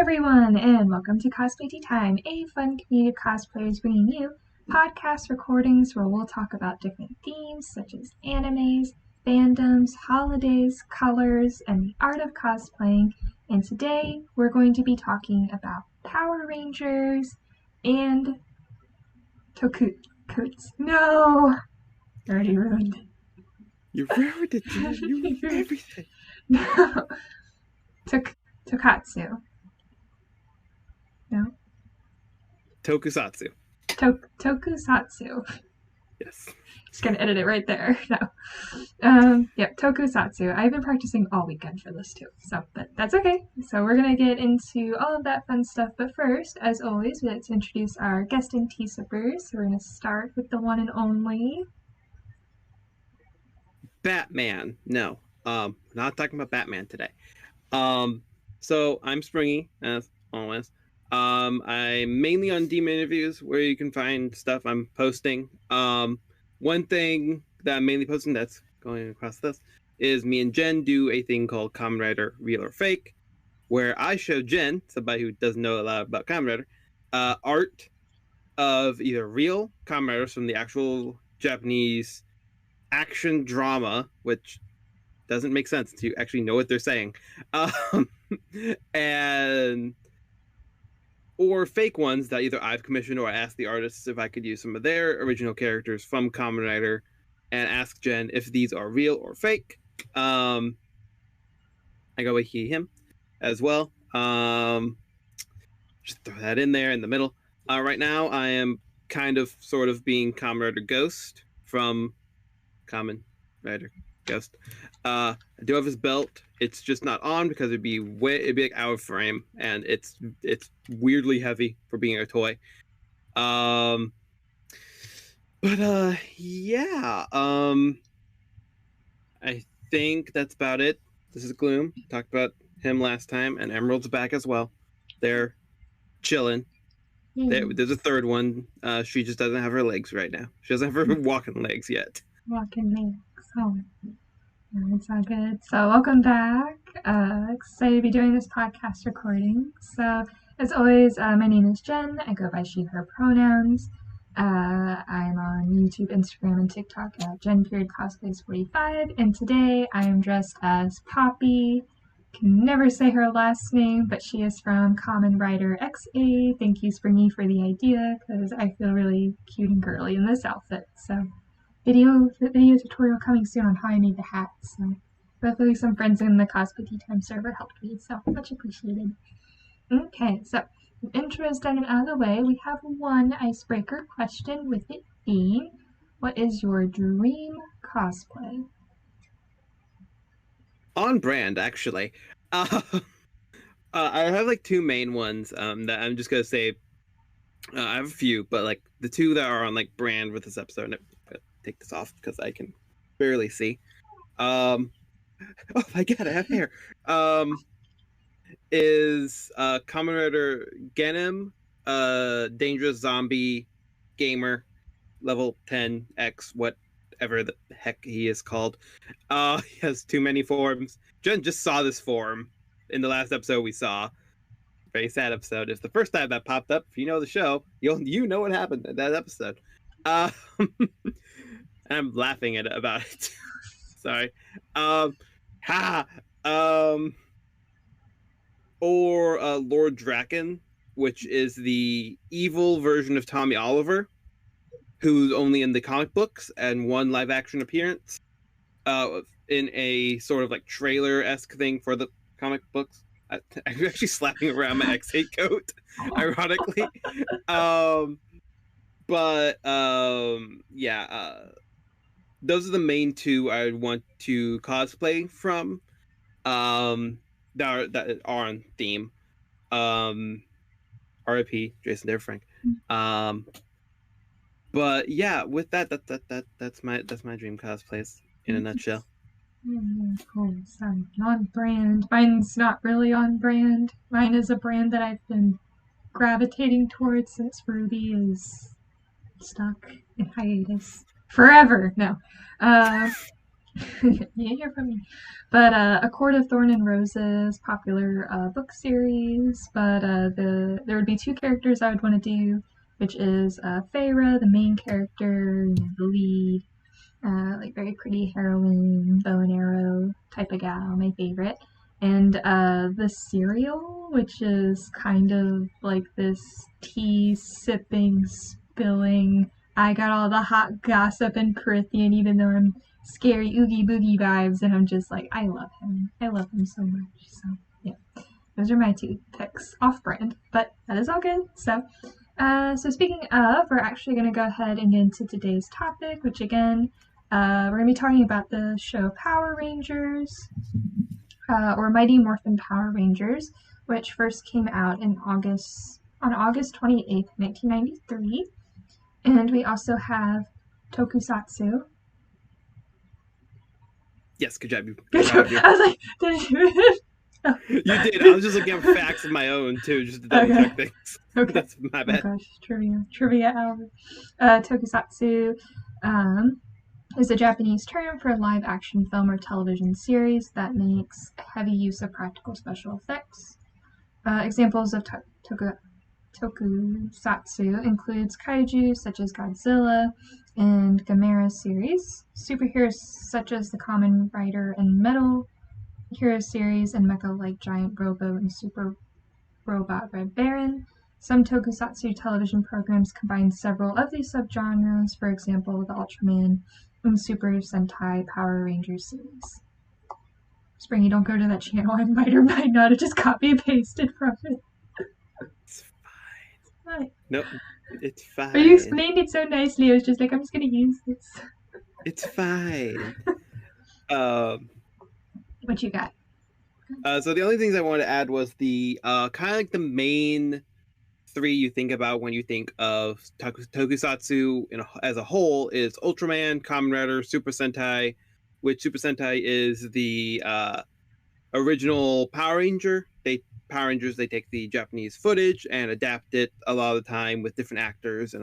everyone, and welcome to Cosplay Tea Time, a fun community of cosplayers bringing you podcast recordings where we'll talk about different themes such as animes, fandoms, holidays, colors, and the art of cosplaying. And today we're going to be talking about Power Rangers and Tokusatsu. No! Already ruined. You ruined it, Jen. You ruined everything. No. Tokusatsu. No? Tokusatsu. Tokusatsu. Yes. Just gonna edit it right there. No. Yep, Tokusatsu. I've been practicing all weekend for this too, but that's okay. So we're gonna get into all of that fun stuff, but first, as always, we like to introduce our guest and tea sippers. So we're gonna start with the one and only Batman. No. Not talking about Batman today. So I'm Springy, as always. I'm mainly on Demon Interviews, where you can find stuff I'm posting. One thing that I'm mainly posting that's going across this is me and Jen do a thing called Kamen Rider Real or Fake, where I show Jen, somebody who doesn't know a lot about Kamen Rider, art of either real Kamen Riders from the actual Japanese action drama, which doesn't make sense to actually know what they're saying, and or fake ones that either I've commissioned or I asked the artists if I could use some of their original characters from Kamen Rider, and ask Jen if these are real or fake. I go with him as well. Just throw that in there in the middle. Right now, I am sort of being Kamen Rider Ghost from Kamen Rider Ghost. I do have his belt. It's just not on because it'd be like out of frame, and it's weirdly heavy for being a toy. Yeah. I think that's about it. This is Gloom. Talked about him last time, and Emerald's back as well. They're chilling. There's a third one. She just doesn't have her legs right now. She doesn't have her walking legs yet. Walking legs. Oh. It's all good. So welcome back. Excited to be doing this podcast recording. So as always, my name is Jen. I go by she, her pronouns. I'm on YouTube, Instagram, and TikTok at Jen.Cosplays45. And today I am dressed as Poppy. Can never say her last name, but she is from Kamen Rider XA. Thank you, Springy, for the idea, because I feel really cute and girly in this outfit. So video tutorial coming soon on how I made the hat. So hopefully some friends in the Cosplay Tea Time server helped me, so much appreciated. Okay, so the intro is done and out of the way. We have one icebreaker question with it being, what is your dream cosplay? On brand, actually. I have like two main ones that I'm just gonna say. I have a few, but like the two that are on like brand with this episode. I'm gonna take this off because I can barely see. Oh my god, I have hair. Is Kamen Rider Genim, dangerous zombie gamer, level 10x, whatever the heck he is called. He has too many forms. Jen just saw this form in the last episode we saw. Very sad episode. It's the first time that popped up. If you know the show, you know what happened in that episode. I'm laughing about it. Sorry. Or Lord Draken, which is the evil version of Tommy Oliver, who's only in the comic books and one live action appearance in a sort of like trailer-esque thing for the comic books. I'm actually slapping around my X8 coat, ironically. Those are the main two I want to cosplay from. That are on theme. RIP Jason Dare Frank. But yeah, with that's my dream cosplays in a nutshell. Cool. So non-brand. Mine's not really on brand. Mine is a brand that I've been gravitating towards since Ruby is stuck in hiatus forever. No. You didn't hear from me. But A Court of Thorn and Roses, popular book series. But there would be two characters I would want to do, which is Feyre, the main character, the lead, like very pretty heroine, bow and arrow type of gal, my favorite. And the cereal, which is kind of like this tea sipping, spilling. I got all the hot gossip and Prithian, even though I'm scary oogie boogie vibes, and I'm just like, I love him. I love him so much. So yeah, those are my two picks, off brand, but that is all good. So speaking of, we're actually going to go ahead and get into today's topic, which again, we're going to be talking about the show Power Rangers, or Mighty Morphin Power Rangers, which first came out on August 28th, 1993. And we also have Tokusatsu. Yes, good job. Good job. I was like, did you? Oh. You did. I was just looking at facts of my own too, just to double check things. Okay. That's my bad. Oh gosh, trivia hour. Tokusatsu is a Japanese term for a live action film or television series that makes heavy use of practical special effects. Examples of Tokusatsu includes kaiju such as Godzilla and Gamera series, superheroes such as the Kamen Rider and Metal Hero series, and mecha-like Giant Robo and Super Robot Red Baron. Some Tokusatsu television programs combine several of these subgenres, for example, the Ultraman and Super Sentai Power Rangers series. Springy, don't go to that channel. I might or might not have just copy and pasted from it. It's fine. What? Nope, it's fine. But you explained it so nicely. I was just like, I'm just gonna use this. It's fine. What you got? So the only things I wanted to add was the kind of like the main three you think about when you think of Tokusatsu as a whole is Ultraman, Kamen Rider, Super Sentai, which Super Sentai is the original Power Ranger. Power Rangers, they take the Japanese footage and adapt it a lot of the time with different actors and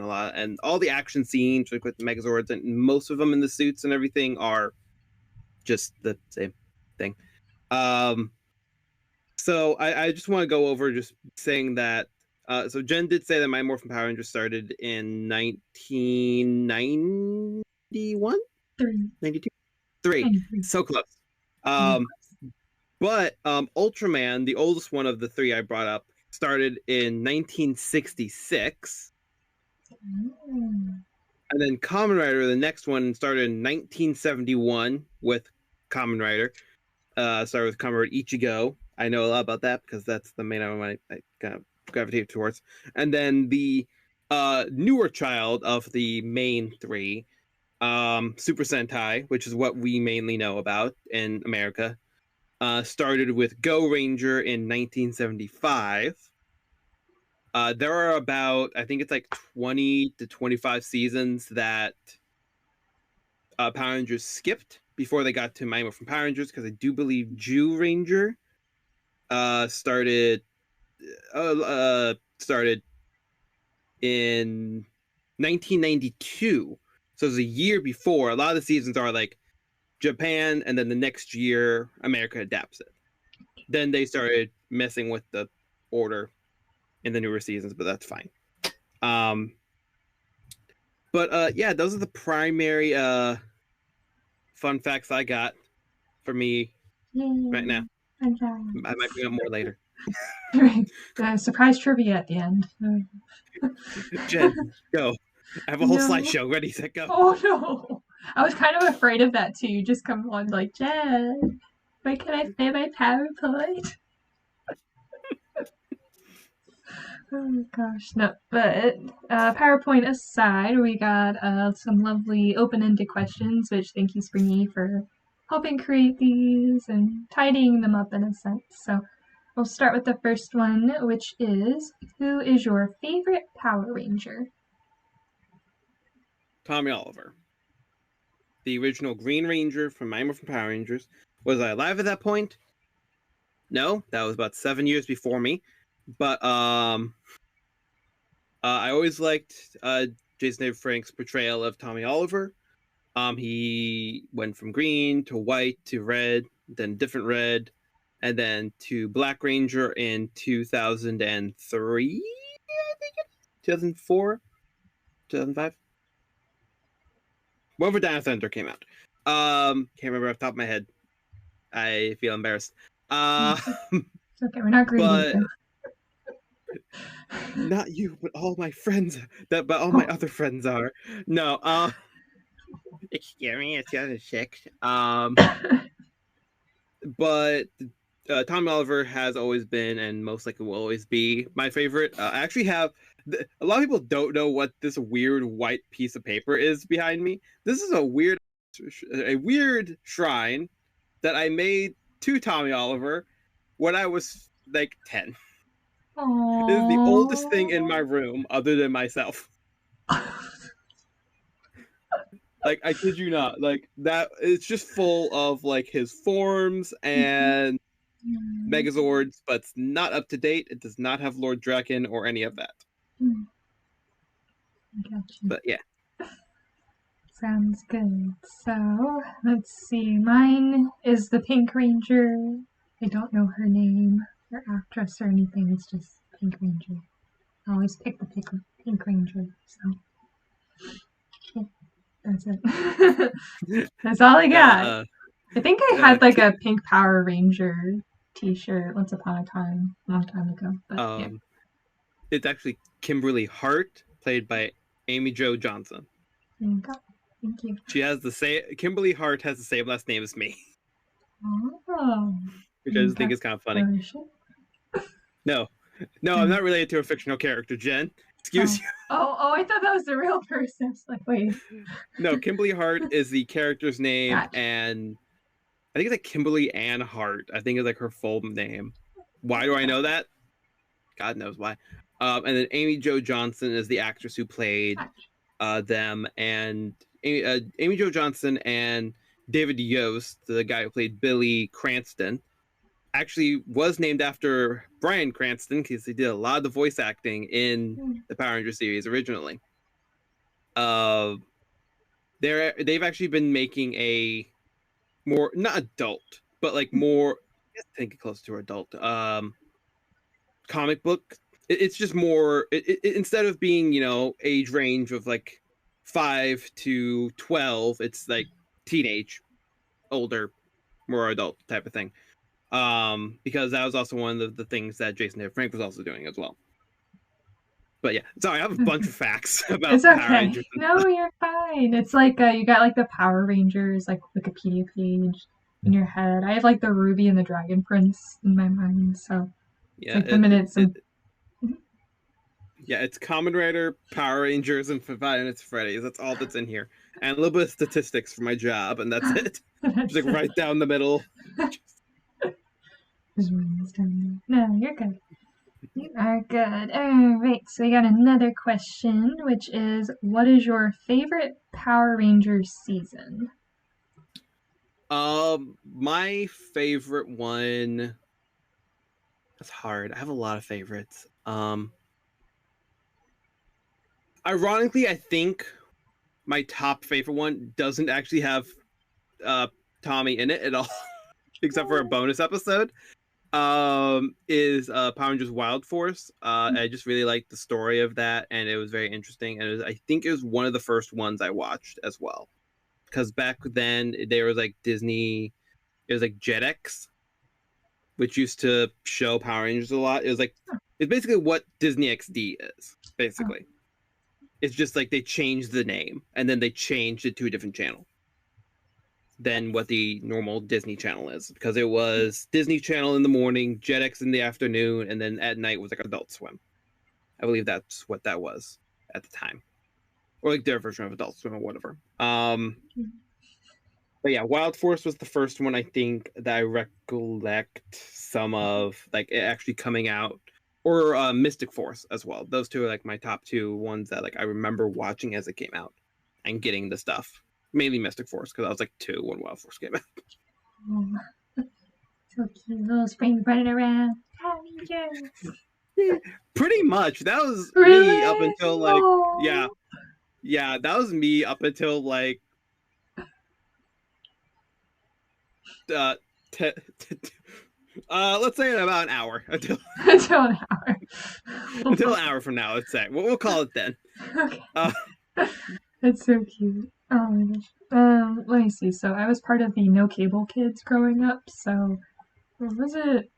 all the action scenes, like with the Megazords, and most of them in the suits and everything are just the same thing. So I just want to go over just saying that. So Jen did say that My Morphin Power Rangers started in 1991? 92? 3. So close. But Ultraman, the oldest one of the three I brought up, started in 1966. And then Kamen Rider, the next one, started in 1971 with Kamen Rider. Started with Kamen Rider Ichigo. I know a lot about that because that's the main one I kind of gravitate towards. And then the newer child of the main three, Super Sentai, which is what we mainly know about in America, started with Go Ranger in 1975. There are about, I think it's like 20 to 25 seasons that Power Rangers skipped before they got to Mighty Morphin Power Rangers, because I do believe Jew Ranger started in 1992. So it was a year before. A lot of the seasons are like Japan, and then the next year America adapts it. Then they started messing with the order in the newer seasons, but that's fine. But yeah, those are the primary fun facts I got for me right now. I might bring up more later. Surprise trivia at the end. Jen, go. I have a whole slideshow ready, set, go. Oh no! I was kind of afraid of that too. Just come on, like, Jen, wait, can I play my PowerPoint? Oh gosh, no. But PowerPoint aside, we got some lovely open-ended questions, which thank you, Springy, for helping create these and tidying them up in a sense. So we'll start with the first one, which is, who is your favorite Power Ranger? Tommy Oliver, the original Green Ranger from Mighty Morphin Power Rangers. Was I alive at that point? No, that was about 7 years before me. But I always liked Jason David Frank's portrayal of Tommy Oliver. He went from green to white to red, then different red, and then to Black Ranger in 2003, I think it is. 2004, 2005. Whenever Dino Thunder came out. Can't remember off the top of my head. I feel embarrassed. It's okay, we're not greedy. But not you, but all my friends. But all my Oh. other friends are. No. Excuse me, it's got a six. But Tom Oliver has always been, and most likely will always be, my favorite. I actually have. A lot of people don't know what this weird white piece of paper is behind me. This is a weird shrine that I made to Tommy Oliver when I was like 10. This is the oldest thing in my room other than myself. Like, I kid you not, like that. It's just full of like his forms and Megazords, but it's not up to date. It does not have Lord Draken or any of that. Gotcha. But yeah. Sounds good. So, let's see. Mine is the Pink Ranger. I don't know her name or actress or anything. It's just Pink Ranger. I always pick the Pink Ranger. So, yeah, that's it. That's all I got. I think I had like a Pink Power Ranger t-shirt once upon a time, a long time ago. But, yeah. It's actually Kimberly Hart, played by Amy Jo Johnson. There you go. Thank you. She has the same. Kimberly Hart has the same last name as me. Oh. Which I just think is kind of funny. No, I'm not related to a fictional character, Jen. Excuse you. Oh, I thought that was the real person. It's like, wait. No, Kimberly Hart is the character's name, Gotcha. and I think it's like Kimberly Ann Hart. I think it's like her full name. Why do I know that? God knows why. And then Amy Jo Johnson is the actress who played them, and Amy Jo Johnson and David Yost, the guy who played Billy Cranston, actually was named after Bryan Cranston because he did a lot of the voice acting in the Power Rangers series originally. They've actually been making a more, not adult, but like more, I think close to adult comic book. It's just more, instead of being, age range of like 5 to 12, it's like teenage, older, more adult type of thing. Because that was also one of the things that Jason David Frank was also doing as well. But yeah, sorry, I have a bunch of facts about it's okay. Power Rangers. No, you're fine. It's like you got like the Power Rangers like Wikipedia page in your head. I have like the Ruby and the Dragon Prince in my mind. So yeah, like the minutes. Yeah, it's Kamen Rider, Power Rangers, and Five Nights at Freddy's. That's all that's in here, and a little bit of statistics for my job, and that's it. Just like right down the middle. No, you're good. You are good. Alright, so we got another question, which is, what is your favorite Power Rangers season? My favorite one. That's hard. I have a lot of favorites. Ironically, I think my top favorite one doesn't actually have Tommy in it at all, except for a bonus episode. Is Power Rangers Wild Force. I just really liked the story of that, and it was very interesting. And I think it was one of the first ones I watched as well, because back then there was like Disney. It was like Jetix, which used to show Power Rangers a lot. It's basically what Disney XD is. Basically, it's just like they changed the name and then they changed it to a different channel than what the normal Disney Channel is, because it was Disney Channel in the morning, Jetix in the afternoon, and then at night was like Adult Swim. I believe that's what that was at the time, or like their version of Adult Swim or whatever. But yeah, Wild Force was the first one I think that I recollect some of, like it actually coming out, or Mystic Force as well. Those two are like my top two ones that like I remember watching as it came out and getting the stuff. Mainly Mystic Force, because I was like 2 when Wild Force came out. Oh, so cute, little spring running around. Power Rangers. Yeah, pretty much. That was really? Me up until like, yeah, that was me up until like uh, t- t- let's say in about an hour until Until an hour. until an hour from now. Let's say we'll call it then. Okay. Uh, That's so cute. Oh my gosh. Let me see. So I was part of the no cable kids growing up. So what was it?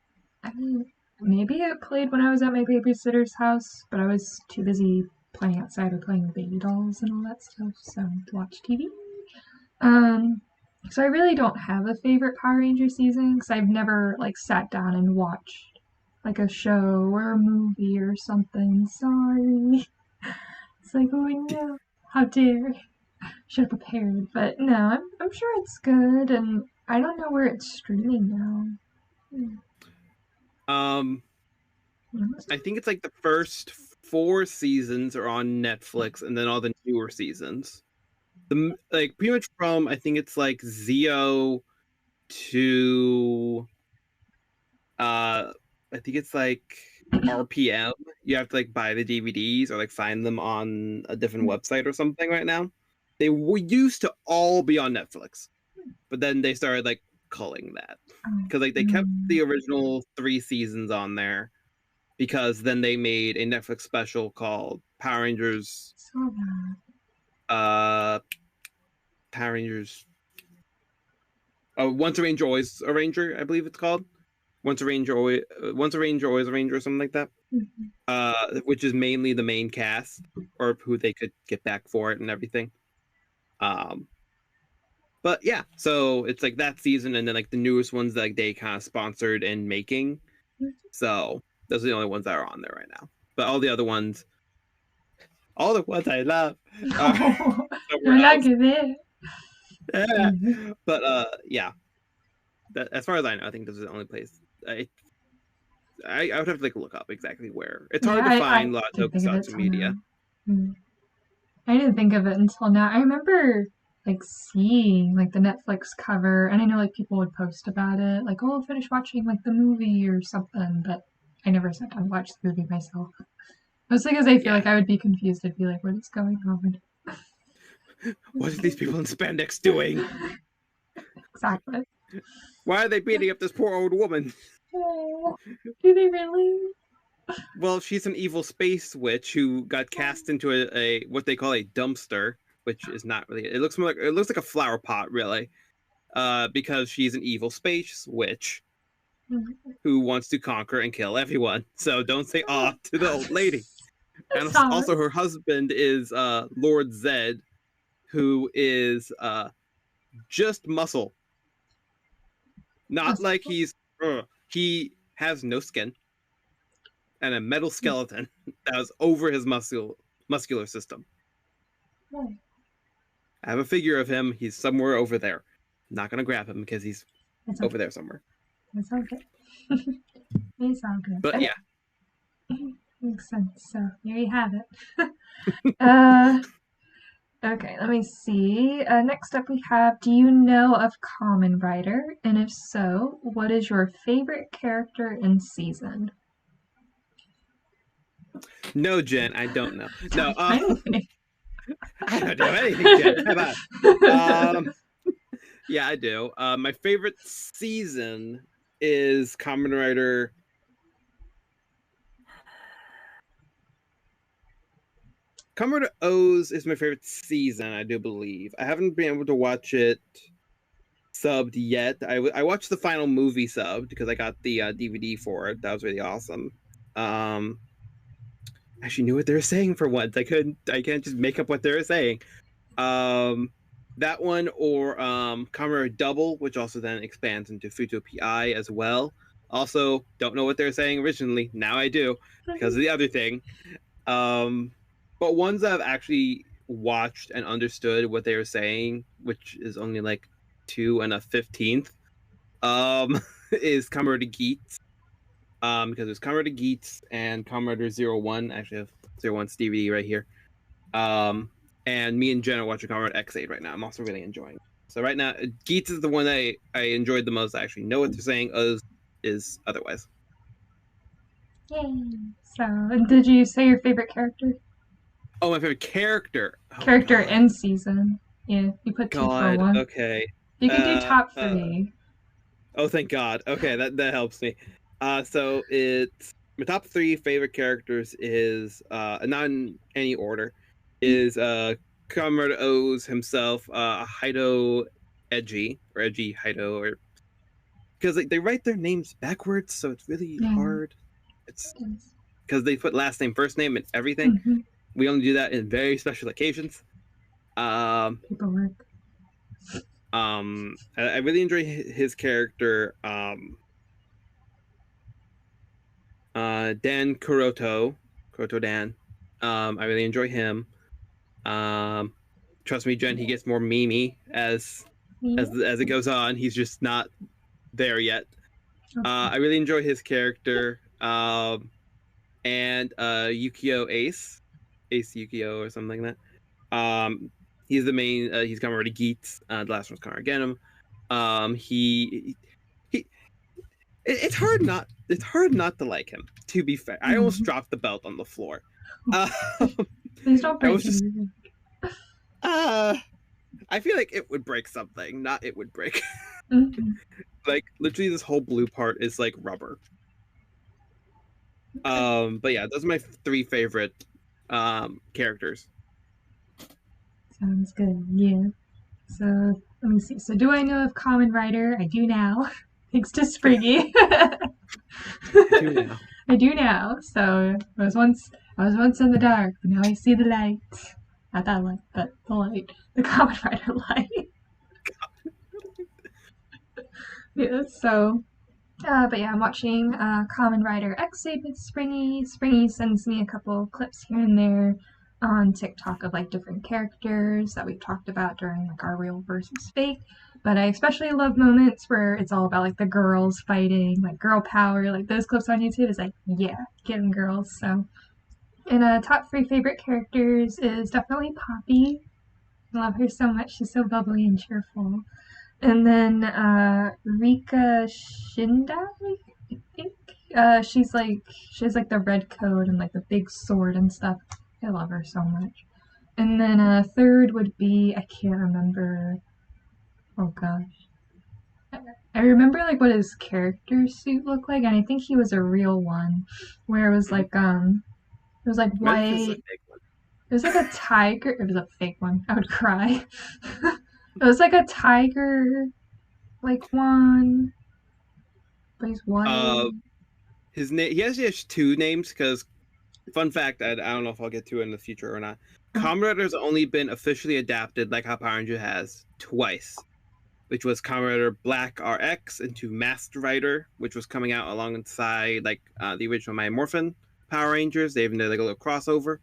I mean, maybe it played when I was at my babysitter's house, but I was too busy playing outside or playing with baby dolls and all that stuff, so to watch TV. Um, so I really don't have a favorite Power Ranger season because I've never like sat down and watched like a show or a movie or something. Sorry. It's like, oh no, how dare! Should have prepared, but no, I'm sure it's good, and I don't know where it's streaming now. um, I think it's like the first 4 seasons are on Netflix, and then all the newer seasons. Like pretty much from I think it's like Zeo to I think it's like RPM. You have to like buy the DVDs or like find them on a different website or something right now. They used to all be on Netflix, but then they started like culling that because like they kept the original 3 seasons on there because then they made a Netflix special called Power Rangers. So bad. Power Rangers. Once a Ranger, always a Ranger. I believe it's called. Once a Ranger, always a Ranger, or something like that. Which is mainly the main cast or who they could get back for it and everything. But yeah, so it's like that season, and then like the newest ones that like they kind of sponsored and making. So those are the only ones that are on there right now. But all the other ones, all the ones I love, are You're not else. good. Yeah. But yeah. As far as I know, I think this is the only place. I would have to like look up exactly where. It's hard to find a lot of Tokusatsu media. I didn't think of it until now. I remember like seeing like the Netflix cover, and I know like people would post about it, like, "Oh, I'll finish watching like the movie or something," but I never sat down to watch the movie myself. Mostly because I feel like I would be confused. I'd be like, "What is going on?" What are these people in spandex doing? Exactly. Why are they beating up this poor old woman? Oh, do they really? Well, she's an evil space witch who got cast into a what they call a dumpster, which is not really. It looks like a flower pot, really, because she's an evil space witch who wants to conquer and kill everyone. So don't say "ah" to the old lady. And also, her husband is Lord Zed, who is just muscle. Not like he has no skin and a metal skeleton that was over his muscular system. I have a figure of him. He's somewhere over there. I'm not gonna grab him because he's over there somewhere. It's okay. It's all good. But yeah. Makes sense. So here you have it. Okay, let me see. Next up we have, do you know of Kamen Rider? And if so, what is your favorite character in season? No, Jen, I don't know. No, I don't know anything, Jen. How about? Yeah, I do. My favorite season is Kamen Rider. Kamen Rider O's is my favorite season, I do believe. I haven't been able to watch it subbed yet. I watched the final movie subbed because I got the DVD for it. That was really awesome. I actually knew what they were saying for once. I can't just make up what they were saying. That one or Kamen Rider Double, which also then expands into Futo PI as well. Also, don't know what they were saying originally. Now I do because of the other thing. But ones that I've actually watched and understood what they were saying, which is only like 2 1/15, is Kamen Rider Geats. Because there's Kamen Rider Geats and Kamen Rider 01. I actually have 01's DVD right here. And me and Jen are watching Kamen Rider X8 right now. I'm also really enjoying it. So right now, Geats is the one I enjoyed the most. I actually know what they're saying. Oz is otherwise. Yay. So, did you say your favorite character? Oh, my favorite character. Character in season. Yeah, you put 2 for 1. Okay. You can do top 3. Oh, thank God. Okay, that helps me. So it's my top three favorite characters is not in any order is Comrade O's himself, Hido Edgy or Edgy Hido, or because like, they write their names backwards, so it's really Yeah, hard. It's it is. because they put last name, first name, and everything. Mm-hmm. We only do that in very special occasions. Um, Paperwork. I really enjoy his character. Dan Kuroto Dan. I really enjoy him. Um, Trust me, Jen, he gets more memey Yeah. as it goes on. He's just not there yet. Okay. I really enjoy his character. And Yukio Ace Yukio or something like that. He's the main. He's Comrade Geets. The last one's Comrade Genom. He it's hard not to like him. To be fair, I almost Mm-hmm. dropped the belt on the floor. Uh, Please don't I break was just anything. uh I feel like it would break something, not it would break. Mm-hmm. Like literally, this whole blue part is like rubber. Okay. But yeah, those are my three favorite characters. Sounds good. Yeah. So let me see. So do I know of Common Rider? I do now, thanks to Spriggy. I do now. I do now. So I was once in the dark, but now I see the light. Not that light, but the light. The Common Rider light. Yeah. So but yeah, I'm watching Kamen Rider X with Springy. Springy sends me a couple clips here and there on TikTok of like different characters that we've talked about during like our real versus fake. But I especially love moments where it's all about like the girls fighting, like girl power. Like those clips on YouTube is like, yeah, get 'em girls. So, and top three favorite characters is definitely Poppy. I love her so much. She's so bubbly and cheerful. And then Rika Shindai, I think. She has like the red coat and like the big sword and stuff. I love her so much. And then third would be I can't remember. Oh gosh, I remember like what his character suit looked like, and I think he was a real one, where it was Mhm. like it was like What if this is a white. fake one? It was like a tiger. It was a fake one. I would cry. It was like a tiger, like one, but he's white. Uh, his name. He has two names because fun fact. I don't know if I'll get to it in the future or not. Oh, Kamen Rider has only been officially adapted, like how Power Ranger has, twice, which was Kamen Rider Black RX into Masked Rider, which was coming out alongside like the original Mighty Morphin Power Rangers. They even did like a little crossover,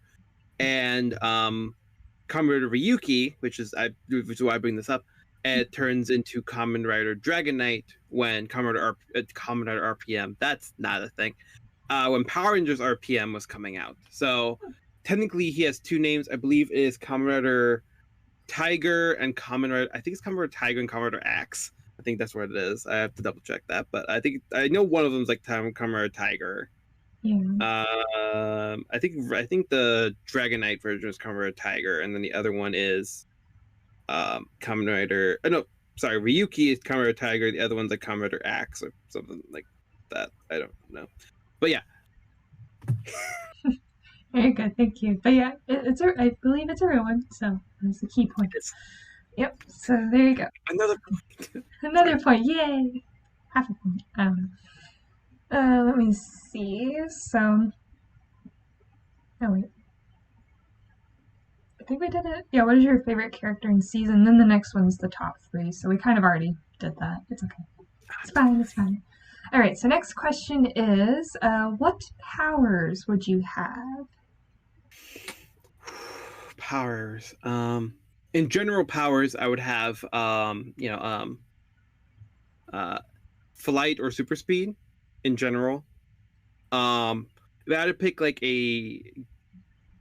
and Kamen Rider Ryuki, which is why I bring this up. It turns into Kamen Rider Dragon Knight when Kamen Rider RPM. That's not a thing. When Power Rangers RPM was coming out, so technically he has two names. I believe it is Kamen Rider Tiger and Kamen Rider. I think it's Kamen Rider Tiger and Kamen Rider Axe. I think that's what it is. I have to double check that, but I know one of them is like Kamen Rider Tiger. yeah. I think the Dragon Knight version is Kamen Rider Tiger, and then the other one is Kamen Rider. No, sorry, Ryuki is Kamen Rider Tiger. The other one's like Kamen Rider Axe or something like that. I don't know, but yeah, Very good, thank you. But yeah, I believe it's a real one, so that's the key point. it's Yep. So there you go. another. Another point. Yay! Half a point. Let me see. So, oh wait, I think we did it. Yeah. What is your favorite character in season? Then the next one's the top three. So we kind of already did that. It's okay. It's fine. It's fine. All right. So next question is, what powers would you have? Powers. In general powers, I would have uh, flight or super speed. In general, if I had to pick like a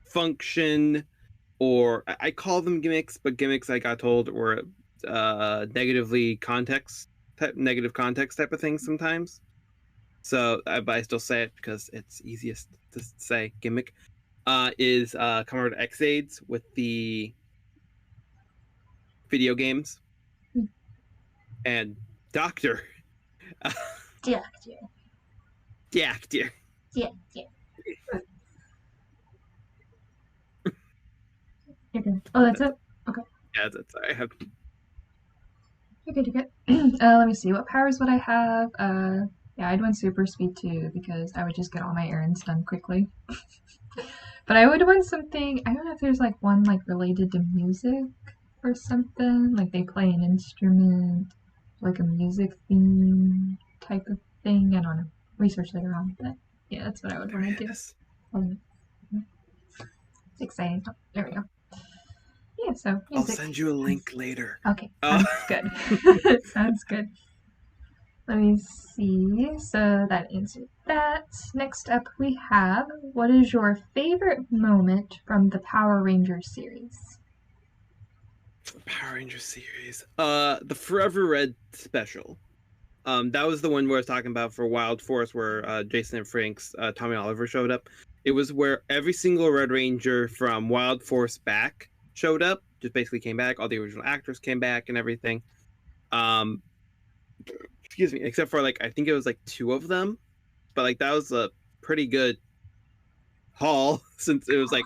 function, or I call them gimmicks, but gimmicks I got told were negative context type of things sometimes. So, but I still say it because it's easiest to say. Gimmick is Commodore X aids with the video games, and Doctor. Jack, Jack, Jack, dear. Jack, Jack. You're good. Oh, that's it? Okay. Yeah, that's sorry. I have You're good, you're good. Let me see. What powers would I have? Yeah, I'd want super speed too because I would just get all my errands done quickly. But I would want something. I don't know if there's like one like related to music or something. Like they play an instrument, like a music theme type of thing. I don't know. Research later on, but yeah, that's what I would there want to it do. is. It's exciting. Oh, there we go. Yeah, so I'll music. send you a link later. Okay, Uh, sounds good. Sounds good. Let me see. So that answered that. Next up, we have what is your favorite moment from the Power Rangers series? Power Rangers series. The Forever Red special. That was the one where I was talking about for Wild Force, where Jason and Frank's Tommy Oliver showed up. It was where every single Red Ranger from Wild Force back showed up. Just basically came back. All the original actors came back and everything. Um, excuse me, except for like I think it was like two of them, but like that was a pretty good haul since it was like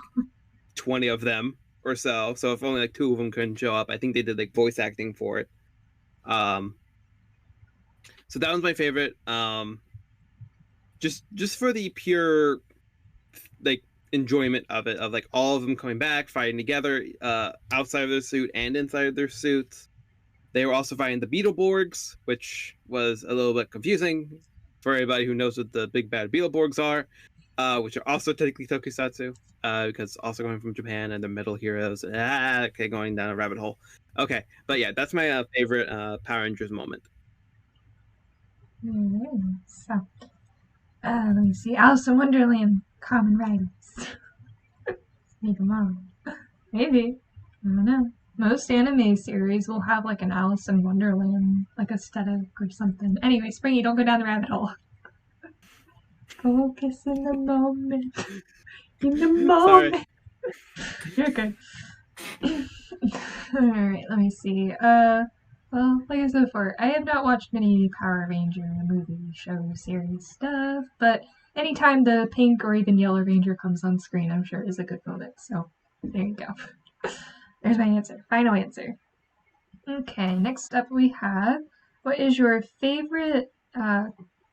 20 of them or so. So if only like two of them couldn't show up, I think they did like voice acting for it. Um, so that was my favorite. Just for the pure like enjoyment of it, of like all of them coming back, fighting together, outside of their suit and inside of their suits. They were also fighting the Beetleborgs, which was a little bit confusing for anybody who knows what the big bad Beetleborgs are, which are also technically Tokusatsu, because also coming from Japan and the Metal Heroes. Okay, going down a rabbit hole. Okay, but yeah, that's my favorite Power Rangers moment. Alright, so let me see. Alice in Wonderland, Common Riders. Make them all. Maybe. I don't know. Most anime series will have like an Alice in Wonderland like aesthetic or something. Anyway, Springy, don't go down the rabbit hole. Focus in the moment. In the Sorry. moment. You're good. Alright, let me see. Well, like I said before, I have not watched many Power Ranger movie, show, series stuff, but anytime the pink or even yellow ranger comes on screen, I'm sure is a good moment. So, there you go. There's my answer. Final answer. Okay, next up we have what is your favorite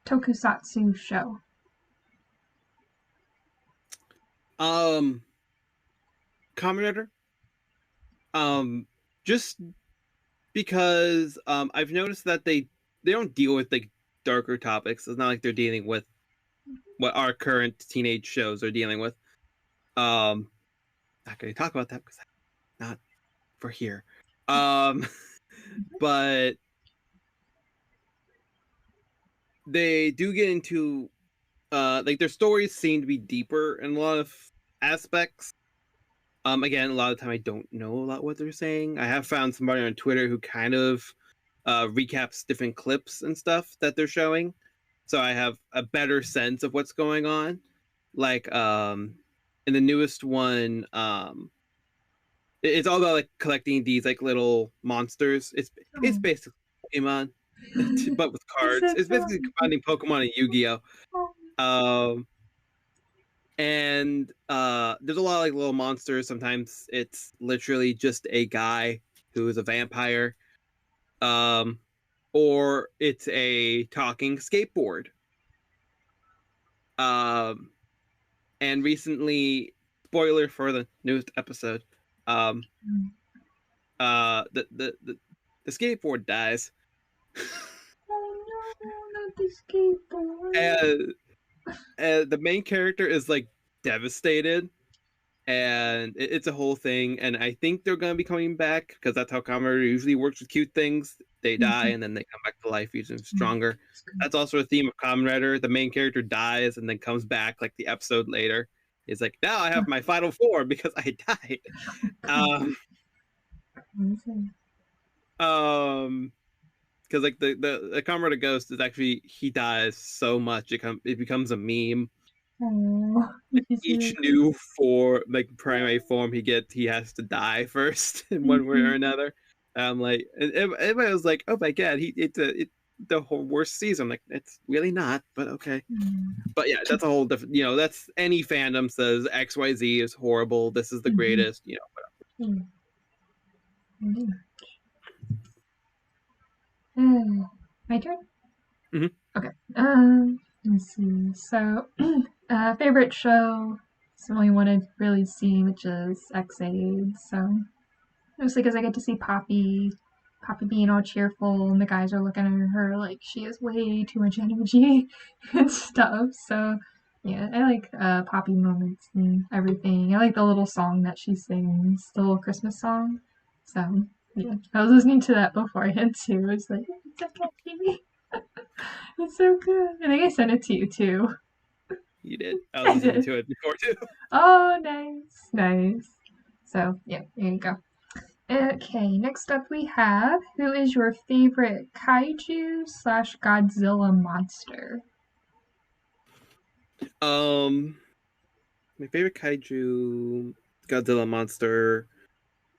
tokusatsu show? Um, Commentator. Um, just because I've noticed that they don't deal with like darker topics. It's not like they're dealing with what our current teenage shows are dealing with. Um, not going to talk about that because not for here. Um, but they do get into like their stories seem to be deeper in a lot of aspects. Again, a lot of the time I don't know a lot what they're saying. I have found somebody on Twitter who kind of recaps different clips and stuff that they're showing, so I have a better sense of what's going on. Like in the newest one, it's all about like collecting these like little monsters. It's Oh. basically Pokemon, but with It's cards. so It's basically combining Pokemon and Yu-Gi-Oh. Um, and there's a lot of like little monsters. Sometimes it's literally just a guy who is a vampire, um, or it's a talking skateboard. Um, and recently, spoiler for the newest episode, um, the skateboard dies, Oh no, not the skateboard. and, and the main character is like devastated, and it's a whole thing. And I think they're gonna be coming back because that's how comedy usually works with cute things. They die and then they come back to life even stronger. That's also a theme of Kamen Rider. The main character dies and then comes back like the episode later. It's like now I have my final form because I died. Um, um, because like the Kamen Rider Ghost is actually he dies so much it becomes a meme. Oh, it's Each really cool. new form, like primary form he gets, he has to die first in one way or another. I'm like, and everybody was like, "Oh my god, the whole worst season. Like, it's really not, but okay. Mm. But yeah, that's a whole different. That's any fandom says XYZ is horrible. This is the greatest. Mm. Mm. My turn. Mhm. Okay. Let's see. So, favorite show. It's the only one I've really seen, which is X-Aid. So, mostly because I get to see Poppy being all cheerful, and the guys are looking at her like she has way too much energy and stuff. So, yeah, I like Poppy moments and everything. I like the little song that she sings, the little Christmas song. So, yeah, I was listening to that beforehand too. It's like, it's so catchy. It's so good. I think I sent it to you too. You did. I was I listening did. to it before too. Oh, nice, nice. So, yeah, there you go. Okay, next up we have who is your favorite kaiju slash Godzilla monster? My favorite kaiju Godzilla monster.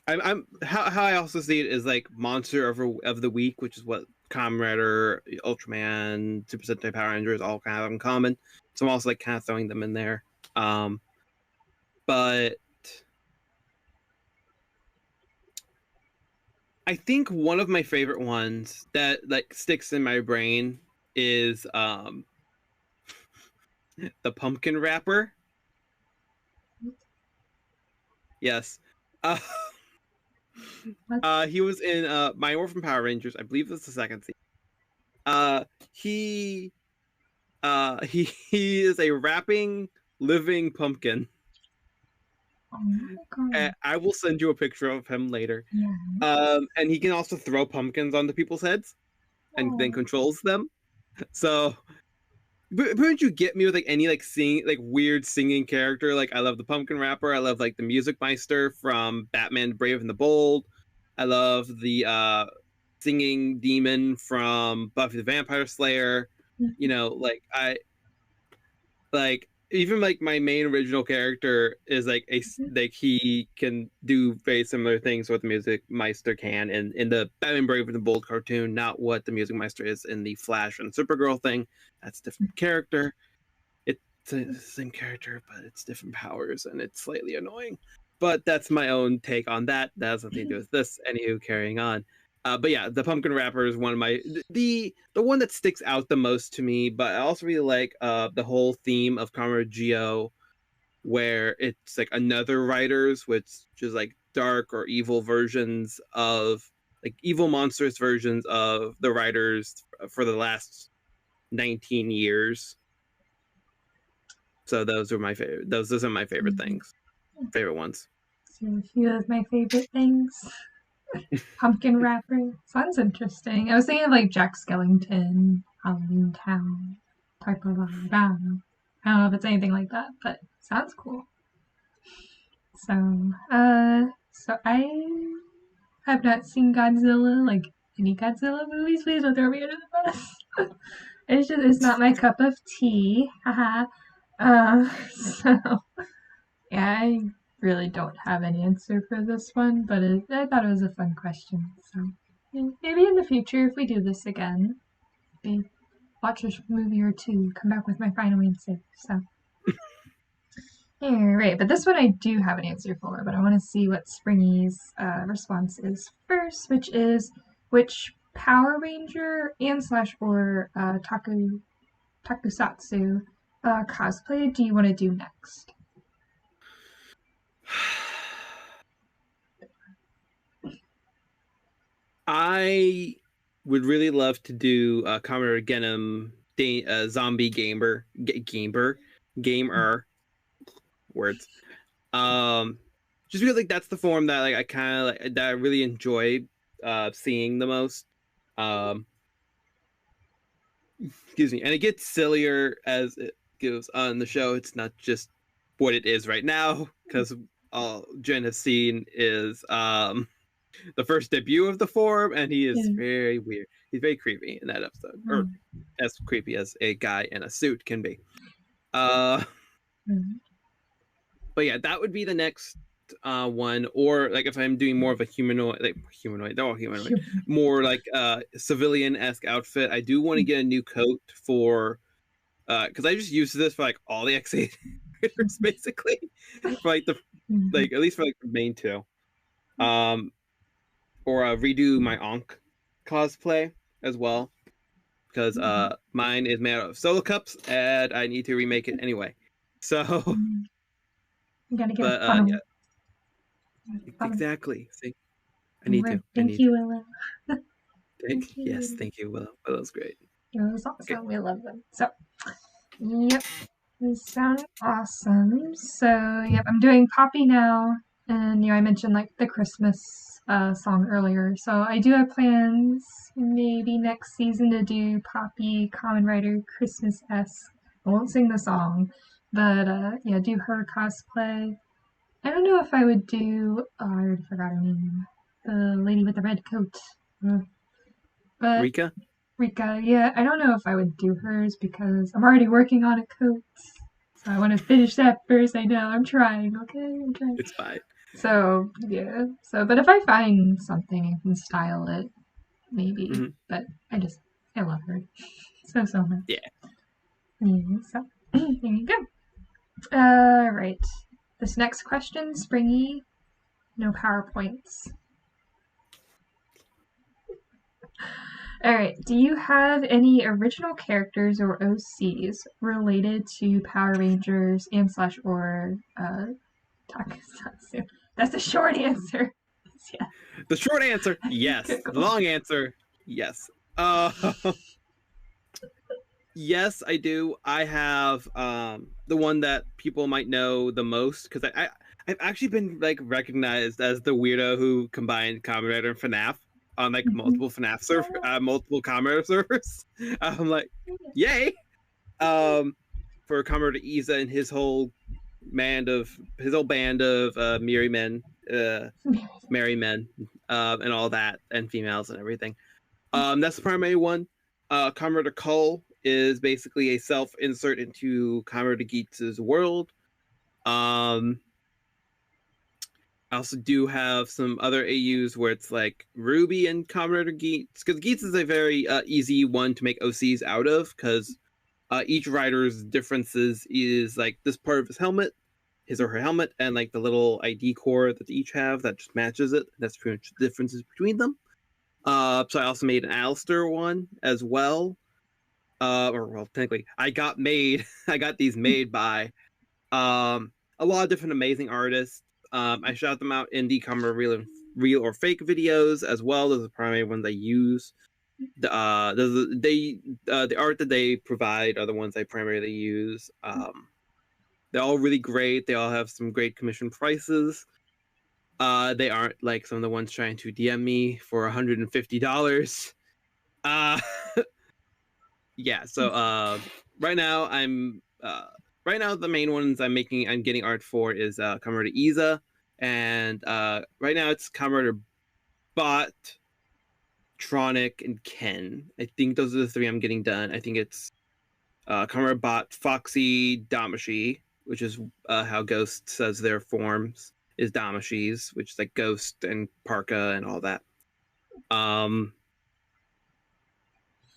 I'm how I also see it is like monster of the week, which is what Kamen Rider, Ultraman, Super Sentai Power Rangers all kind of have in common. So I'm also like kind of throwing them in there. But I think one of my favorite ones that like sticks in my brain is the pumpkin wrapper. Yes. Uh, What? he was in My Orphan Power Rangers. I believe that's the second season. Uh he he is a rapping living pumpkin. Oh my god. I will send you a picture of him later. Yeah. And he can also throw pumpkins onto people's heads and then Oh. controls them. So but wouldn't you get me with like any like sing like weird singing character? Like I love the pumpkin rapper. I love like the music meister from Batman Brave and the Bold. I love the singing demon from Buffy the Vampire Slayer. Like I like even like my main original character is like like he can do very similar things what the music meister can in the Batman Brave and the Bold cartoon, not what the music meister is in the Flash and Supergirl thing. That's a different character. It's the same character, but it's different powers and it's slightly annoying. But that's my own take on that. That has nothing to do with this. Anywho, carrying on. But yeah, the pumpkin wrapper is one of my the one that sticks out the most to me. But I also really like the whole theme of Kamara Geo, where it's like another writers, which is like dark or evil versions of like evil monstrous versions of the writers for the last 19 years. So those are my favorite. Those are my favorite things. Favorite ones. So a few of my favorite things. Pumpkin wrapper. Sounds interesting. I was thinking of like Jack Skellington, Halloween Town type of vibe. I don't know if it's anything like that, but sounds cool. So I have not seen Godzilla, like any Godzilla movies. Please don't throw me under the bus. It's not my cup of tea. Haha. So yeah, I really don't have an answer for this one, but I thought it was a fun question. So yeah, maybe in the future, if we do this again, maybe watch a movie or two, come back with my final answer. So. Alright, but this one I do have an answer for, but I want to see what Springy's response is first, which is which Power Ranger and slash or Tokusatsu cosplay do you want to do next? I would really love to do Commodore Genom zombie gamer words. Just because like that's the form that like I kind of like that I really enjoy seeing the most. Um, excuse me, and it gets sillier as it goes on the show. It's not just what it is right now because all Jen has seen is the first debut of the form, and he is Yeah. very weird. He's very creepy in that episode, or as creepy as a guy in a suit can be. Uh, Mm-hmm. but yeah, that would be the next one, or like if I'm doing more of a humanoid, they're all humanoid, more like civilian-esque outfit, I do want to get a new coat for because I just use this for like all the X8 riders basically, for like the like at least for like the main two, um, or redo my Ankh cosplay as well because mine is made out of solo cups and I need to remake it anyway. So, You gotta get a but funnel. yeah, exactly. See, I need Right. to. I Thank need you, to. Willow. Thank Yes, you. thank you, Willow. Willow's great. It was Okay. awesome. We love them. So, yep. These sound awesome. So, yep, I'm doing Poppy now. And, I mentioned like the Christmas song earlier. So, I do have plans maybe next season to do Poppy, Common Rider, Christmas-esque. I won't sing the song, but yeah, do her cosplay. I don't know if I would do. Oh, I already forgot her name. The lady with the red coat. Uh, But Rika? Rika, yeah, I don't know if I would do hers because I'm already working on a coat. So I want to finish that first. I know, I'm trying, okay? I'm trying. It's fine. So, yeah. So, but if I find something, I can style it, maybe. Mm-hmm. But I love her so much. Yeah. Yeah, so, there you go. Right. This next question, Springy, no PowerPoints. Alright, do you have any original characters or OCs related to Power Rangers and slash or Tokusatsu? That's the short answer. Yeah. The short answer, yes. The long answer, yes. Yes, I do. I have the one that people might know the most because I've actually been like recognized as the weirdo who combined Kamen Rider and FNAF on like multiple FNAF server, multiple Kamen Rider servers. I'm like, yay! For Kamen Rider Iza and his whole band of merry men, and all that, and females and everything. That's the primary one. Kamen Rider Cull is basically a self-insert into Kamen Rider Geats' world. I also do have some other AUs where it's like Ruby and Kamen Rider Geats, because Geats is a very easy one to make OCs out of, because each rider's differences is like this part of his helmet, his or her helmet, and like the little ID core that they each have that just matches it. That's pretty much the differences between them. So I also made an Alistair one as well. Or well, technically, I got these made by a lot of different amazing artists. I shout them out in the Camera real or fake videos as well. Those are the primary ones I use. The art that they provide are the ones I primarily use. They're all really great. They all have some great commission prices. They aren't like some of the ones trying to DM me for $150. Uh, yeah. So right now right now the main ones I'm getting art for is Kamen Rider Iza, and right now it's Kamen Rider Bot, Tronic, and Ken. I think those are the three I'm getting done. I think it's Kamen Rider Bot, Foxy, Damashi, which is how Ghost says their forms is Damashis, which is like Ghost and Parka and all that.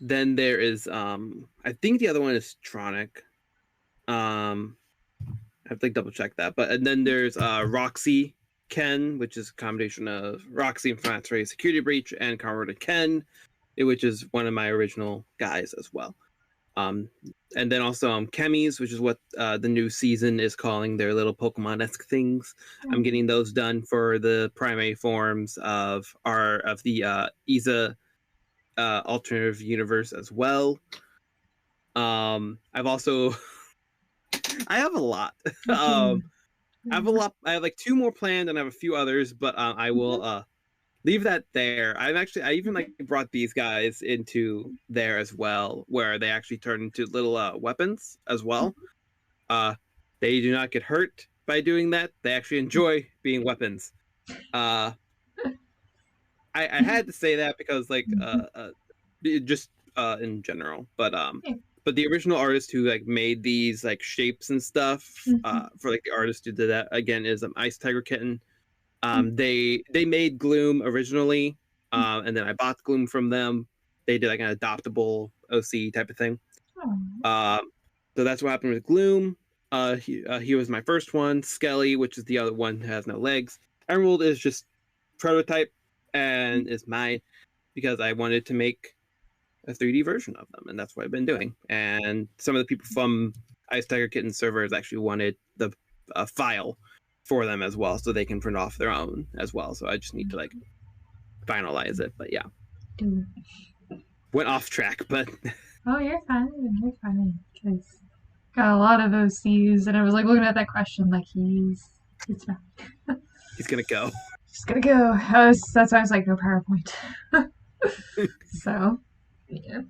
Then there is I think the other one is Tronic. I have to like, double check that. But and then there's Roxy Ken, which is a combination of Roxy and Finance Ray Security Breach, and Kamen Rider Ken, which is one of my original guys as well. And then also Chemis, which is what the new season is calling their little Pokemon-esque things. I'm getting those done for the primary forms of the Iza alternative universe as well. I've also I have a lot. I have like 2 more planned, and I have a few others, but I will leave that there. I even like brought these guys into there as well, where they actually turn into little weapons as well. They do not get hurt by doing that. They actually enjoy being weapons. I had to say that because like just in general, but but the original artist who like made these like shapes and stuff for like the artist who did that again is Ice Tiger Kitten. They made Gloom originally, and then I bought Gloom from them. They did like an adoptable OC type of thing. So that's what happened with Gloom. He was my first one. Skelly, which is the other one, has no legs. Emerald is just prototype and is mine because I wanted to make a 3D version of them, and that's what I've been doing. And some of the people from Ice Tiger Kitten servers actually wanted the file for them as well, so they can print off their own as well. So I just need to like finalize it. But yeah, went off track, but oh, you're fine. You're fine. Because got a lot of OCs, and I was like looking at that question, like he's not. he's gonna go. He's gonna go. That's why I was like, no PowerPoint. So, yeah,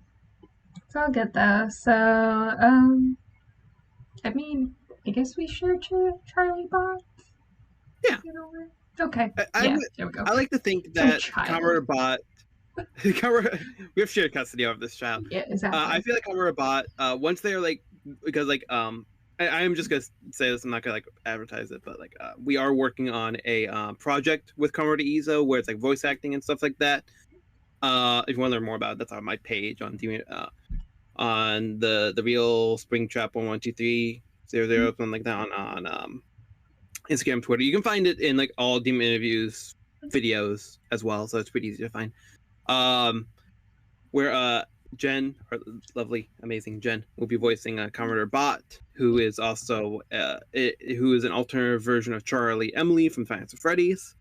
it's all good though. So, I mean, I guess we share Charlie Bot. Yeah. Okay. Yeah, there we go. I like to think that Commodore Bot. We have shared custody of this child. Yeah, exactly. I feel like Commodore Bot. Once they're like, because like I am just gonna say this. I'm not gonna like advertise it, but like we are working on a project with Commodore Ezo where it's like voice acting and stuff like that. If you want to learn more about it, that's on my page on the real Springtrap 112300 something like that on Instagram, Twitter. You can find it in like all Demon Interviews videos as well, so it's pretty easy to find. Where Jen, our lovely, amazing Jen, will be voicing Commodore Bot, who is also who is an alternative version of Charlie Emily from Five Nights at Freddy's.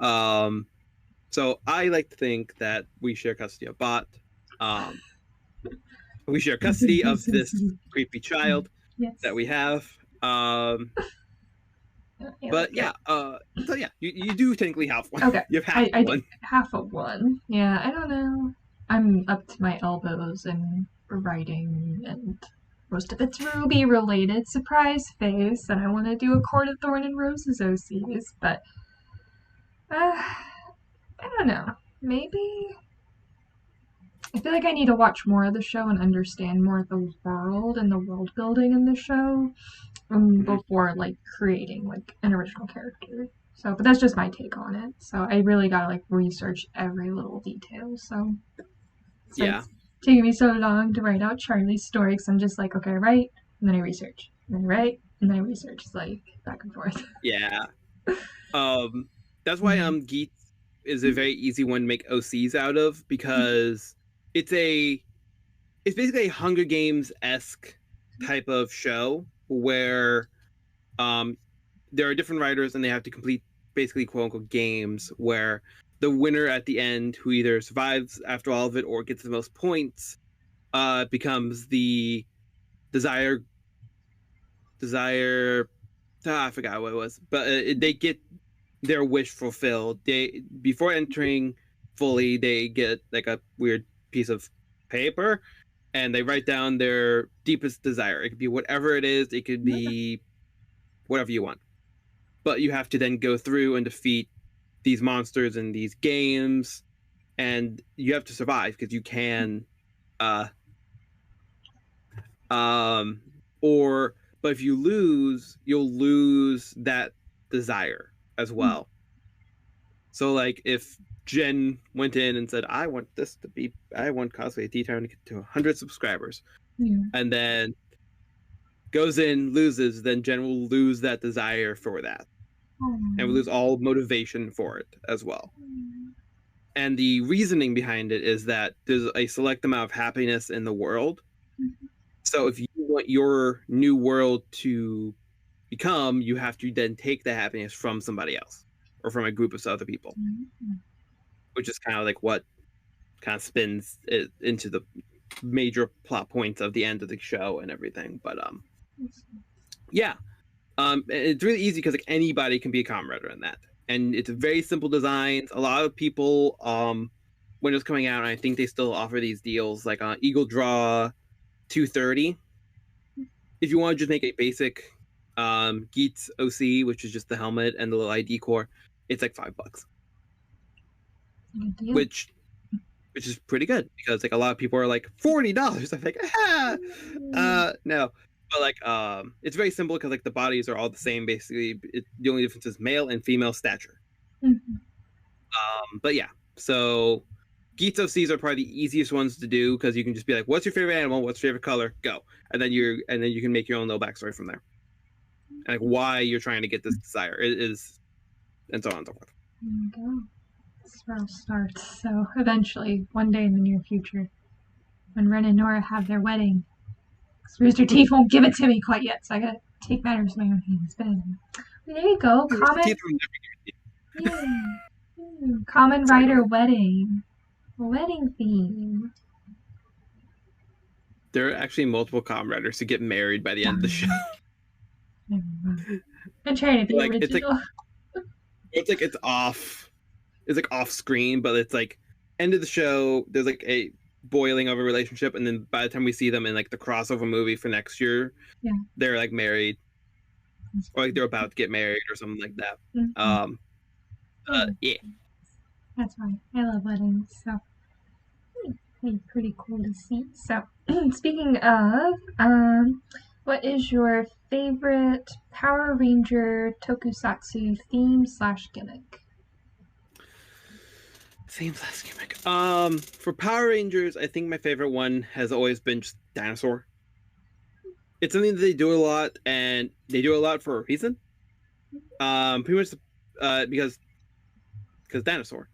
So I like to think that we share custody of Bot. We share custody of this creepy child that we have. But yeah, so yeah, you do technically have one. Okay, you have half one. Half of one. Yeah, I don't know. I'm up to my elbows in writing, and most of it's Ruby related. Surprise face, and I want to do a Court of Thorn and Roses OCs, but I don't know. Maybe I feel like I need to watch more of the show and understand more of the world and the world building in the show before like creating like an original character. So, but that's just my take on it. So I really gotta like research every little detail. So it's like taking me so long to write out Charlie's story because I'm just like, okay, I write and then I research, and then I write and then I research. It's like back and forth. Yeah. That's why Geet is a very easy one to make OCs out of because it's basically a Hunger Games-esque type of show where there are different writers and they have to complete basically quote unquote games where the winner at the end, who either survives after all of it or gets the most points, becomes the desire. I forgot what it was, but they get their wish fulfilled. They before entering fully, they get like a weird piece of paper, and they write down their deepest desire. It could be whatever it is. It could be whatever you want, but you have to then go through and defeat these monsters in these games, and you have to survive because you can but if you lose, you'll lose that desire as well. So like if Jen went in and said, I want Cosplay Tea Time to get to 100 subscribers, and then goes in, loses, then Jen will lose that desire for that. And we lose all motivation for it as well. And the reasoning behind it is that there's a select amount of happiness in the world. So if you want your new world to become, you have to then take the happiness from somebody else or from a group of other people, which is kind of like what kind of spins it into the major plot points of the end of the show and everything. But yeah. It's really easy because like anybody can be a common writer in that, and it's very simple designs. A lot of people, when it was coming out, and I think they still offer these deals like on Eagle Draw 230. If you want to just make a basic Geets OC, which is just the helmet and the little ID core, it's like $5. Which which is pretty good because like a lot of people are like $40. I'm like, no, but like it's very simple because like the bodies are all the same basically. The only difference is male and female stature. Mm-hmm. But yeah, so Geats Seas are probably the easiest ones to do because you can just be like, "What's your favorite animal? What's your favorite color? Go," and then you can make your own little backstory from there, and like why you're trying to get this desire is, and so on and so forth. There you go. That's where I'll start. So eventually, one day in the near future, when Ren and Nora have their wedding, because Rooster Teeth won't give it to me quite yet, so I gotta take matters in my own hands. But anyway, there you go. Common, yeah. Common Sorry, Rider wedding theme. there are actually multiple Comraders who get married by the end of the show. I'm trying to be like original. it's off. It's like off screen, but it's like end of the show. There's like a boiling of a relationship, and then by the time we see them in like the crossover movie for next year, yeah, they're like married, or like they're about to get married or something like that. Mm-hmm. Yeah, that's why I love weddings. So pretty cool to see. So speaking of, what is your favorite Power Ranger Tokusatsu theme / gimmick? Same last gimmick. For Power Rangers, I think my favorite one has always been just Dinosaur. It's something that they do a lot, and they do a lot for a reason. Pretty much because Dinosaur.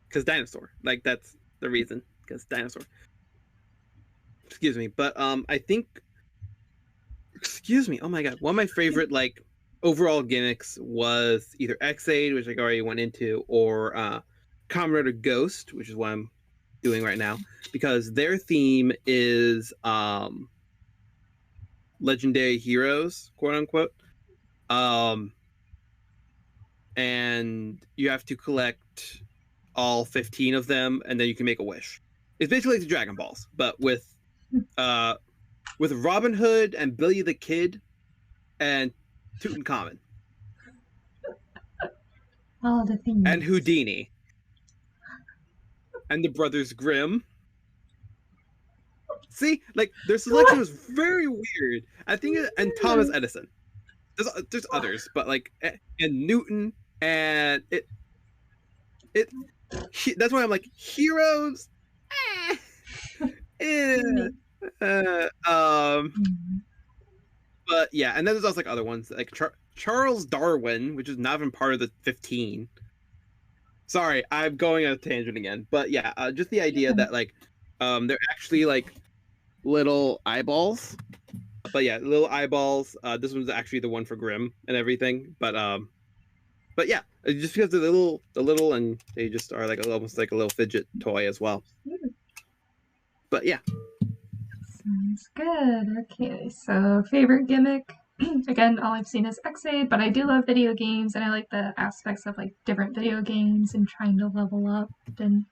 Because Dinosaur. Like that's the reason. Because Dinosaur. Excuse me, but I think. Excuse me. Oh my god, one of my favorite like overall gimmicks was either X-Aid, which I already went into, or Comrade Ghost, which is what I'm doing right now, because their theme is legendary heroes, quote unquote. And you have to collect all 15 of them, and then you can make a wish. It's basically like the Dragon Balls, but with Robin Hood and Billy the Kid and Tutankhamun. All the things. And Houdini. And the Brothers Grimm. See, like their selection was very weird. I think, and Thomas Edison. There's others, but like, and Newton, and that's why I'm like heroes. But yeah, and then there's also like other ones like Charles Darwin, which is not even part of the 15. Sorry, I'm going on a tangent again, but yeah, just the idea that like, they're actually like little eyeballs. But yeah, little eyeballs. This one's actually the one for Grimm and everything. But yeah, just because they're little, and they just are like almost like a little fidget toy as well. But yeah. Sounds good. Okay, so favorite gimmick. Again, all I've seen is X-Aid, but I do love video games, and I like the aspects of like different video games and trying to level up and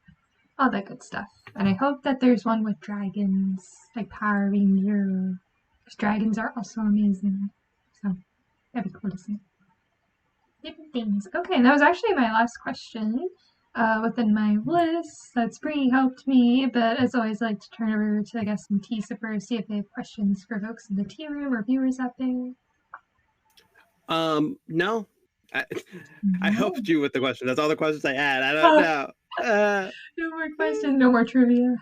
all that good stuff. And I hope that there's one with dragons, like Power Ranger. Because dragons are also amazing. So that'd be cool to see. Different things. Okay, and that was actually my last question within my list. That's pretty helped me, but as always, I like to turn over to, I guess, some tea sippers, see if they have questions for folks in the tea room or viewers out there. No. I helped you with the question. That's all the questions I had. I don't know. No more questions, no more trivia.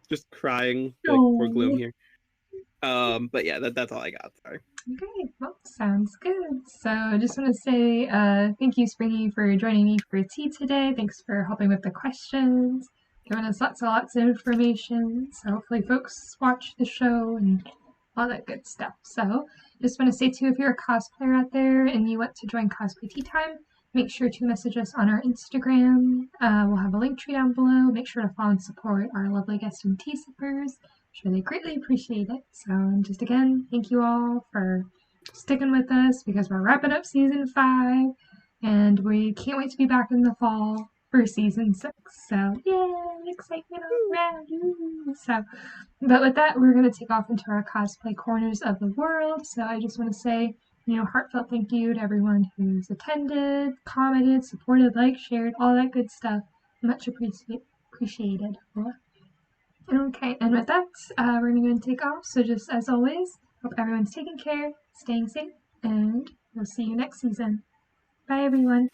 Just crying for gloom here. But yeah, that's all I got. Sorry. Okay, well, sounds good. So I just want to say thank you, Springy, for joining me for tea today. Thanks for helping with the questions, giving us lots of information. So hopefully folks watch the show and all that good stuff. So just want to say too, if you're a cosplayer out there and you want to join Cosplay Tea Time, make sure to message us on our Instagram. We'll have a link tree down below. Make sure to follow and support our lovely guests and tea sippers. Sure, they greatly appreciate it. So just again, thank you all for sticking with us because we're wrapping up season 5 and we can't wait to be back in the fall for season 6. So yay, excitement all around. So, but with that, we're going to take off into our cosplay corners of the world. So I just want to say, heartfelt thank you to everyone who's attended, commented, supported, liked, shared, all that good stuff. Much appreciated. Okay, and with that, we're going to go and take off. So just as always, hope everyone's taking care, staying safe, and we'll see you next season. Bye, everyone.